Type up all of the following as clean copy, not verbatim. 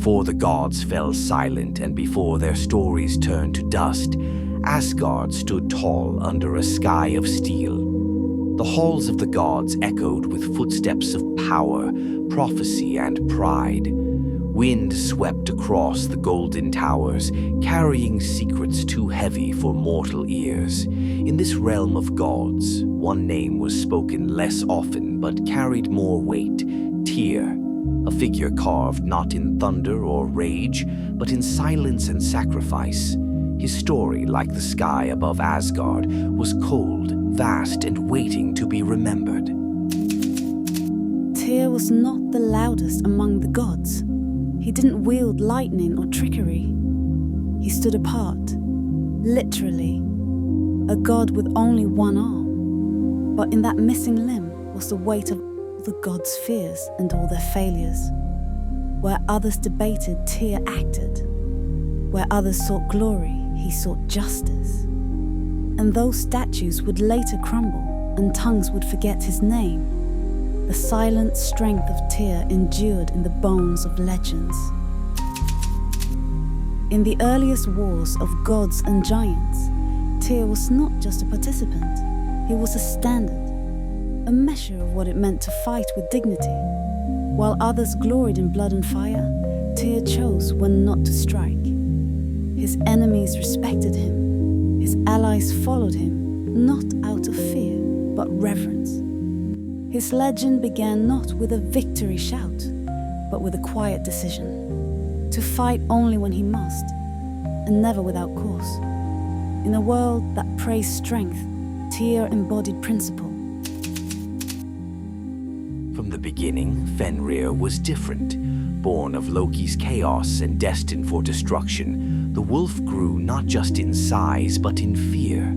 Before the gods fell silent and before their stories turned to dust, Asgard stood tall under a sky of steel. The halls of the gods echoed with footsteps of power, prophecy, and pride. Wind swept across the golden towers, carrying secrets too heavy for mortal ears. In this realm of gods, one name was spoken less often but carried more weight: Tyr, a figure carved not in thunder or rage, but in silence and sacrifice. His story, like the sky above Asgard, was cold, vast, and waiting to be remembered. Tyr was not the loudest among the gods. He didn't wield lightning or trickery. He stood apart, literally, a god with only one arm. But in that missing limb was the weight of all the gods' fears and all their failures. Where others debated, Tyr acted. Where others sought glory, he sought justice. And those statues would later crumble, and tongues would forget his name. The silent strength of Tyr endured in the bones of legends. In the earliest wars of gods and giants, Tyr was not just a participant, he was a standard, a measure of what it meant to fight with dignity. While others gloried in blood and fire, Tyr chose when not to strike. His enemies respected him, his allies followed him, not out of fear, but reverence. His legend began not with a victory shout, but with a quiet decision, to fight only when he must, and never without cause. In a world that praised strength, Tyr embodied principle. From the beginning, Fenrir was different. Born of Loki's chaos and destined for destruction, the wolf grew not just in size, but in fear.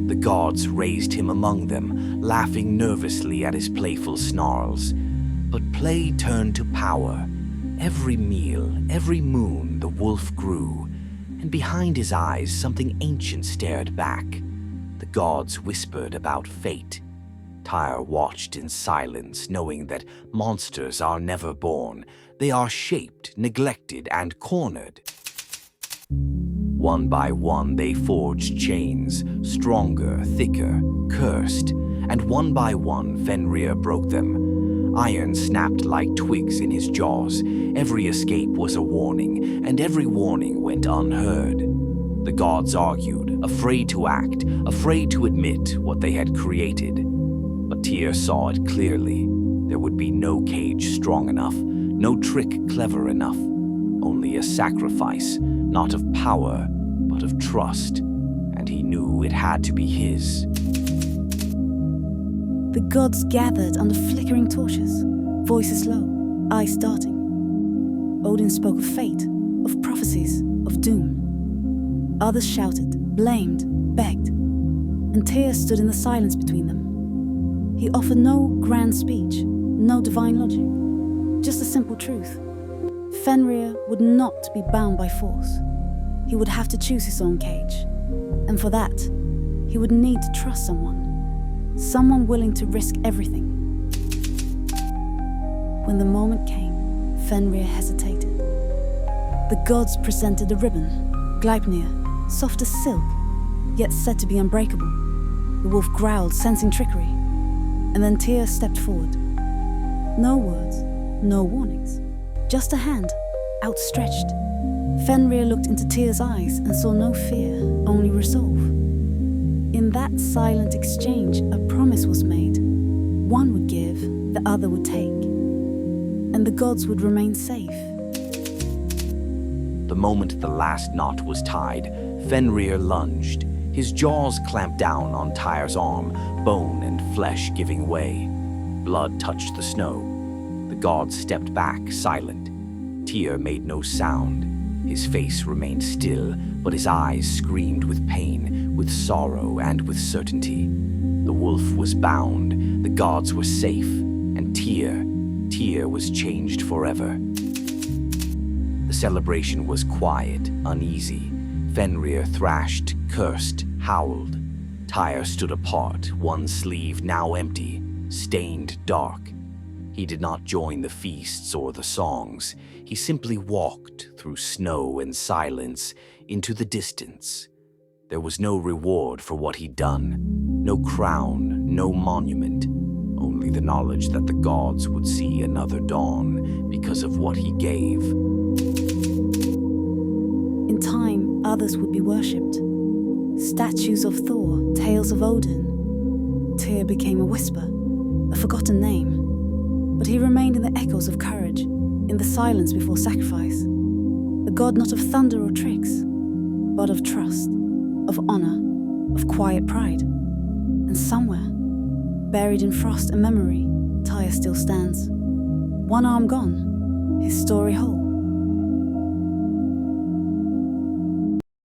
The gods raised him among them, laughing nervously at his playful snarls. But play turned to power. Every meal, every moon, the wolf grew, and behind his eyes something ancient stared back. The gods whispered about fate. Tyr watched in silence, knowing that monsters are never born. They are shaped, neglected, and cornered. One by one they forged chains, stronger, thicker, cursed, and one by one Fenrir broke them. Iron snapped like twigs in his jaws. Every escape was a warning, and every warning went unheard. The gods argued, afraid to act, afraid to admit what they had created. But Tyr saw it clearly. There would be no cage strong enough, no trick clever enough. Only a sacrifice, not of power, but of trust. And he knew it had to be his. The gods gathered under flickering torches, voices low, eyes darting. Odin spoke of fate, of prophecies, of doom. Others shouted, blamed, begged, and Tyr stood in the silence between them. He offered no grand speech, no divine logic, just a simple truth. Fenrir would not be bound by force. He would have to choose his own cage, and for that, he would need to trust someone willing to risk everything. When the moment came, Fenrir hesitated. The gods presented a ribbon, Gleipnir, soft as silk, yet said to be unbreakable. The wolf growled, sensing trickery, and then Tyr stepped forward. No words, no warnings, just a hand, outstretched. Fenrir looked into Tyr's eyes and saw no fear, only resolve. In that silent exchange, a promise was made. One would give, the other would take, and the gods would remain safe. The moment the last knot was tied, Fenrir lunged. His jaws clamped down on Tyr's arm, bone and flesh giving way. Blood touched the snow. The gods stepped back, silent. Tyr made no sound. His face remained still, but his eyes screamed with pain, with sorrow, and with certainty. The wolf was bound, the gods were safe, and Tyr was changed forever. The celebration was quiet, uneasy. Fenrir thrashed, cursed, howled. Tyr stood apart, one sleeve now empty, stained dark. He did not join the feasts or the songs. He simply walked through snow and silence into the distance. There was no reward for what he'd done, no crown, no monument, only the knowledge that the gods would see another dawn because of what he gave. In time, others would be worshipped. Statues of Thor, tales of Odin. Tyr became a whisper, a forgotten name. But he remained in the echoes of courage, in the silence before sacrifice. A god not of thunder or tricks, but of trust, of honor, of quiet pride. And somewhere, buried in frost and memory, Tyr still stands. One arm gone, his story whole.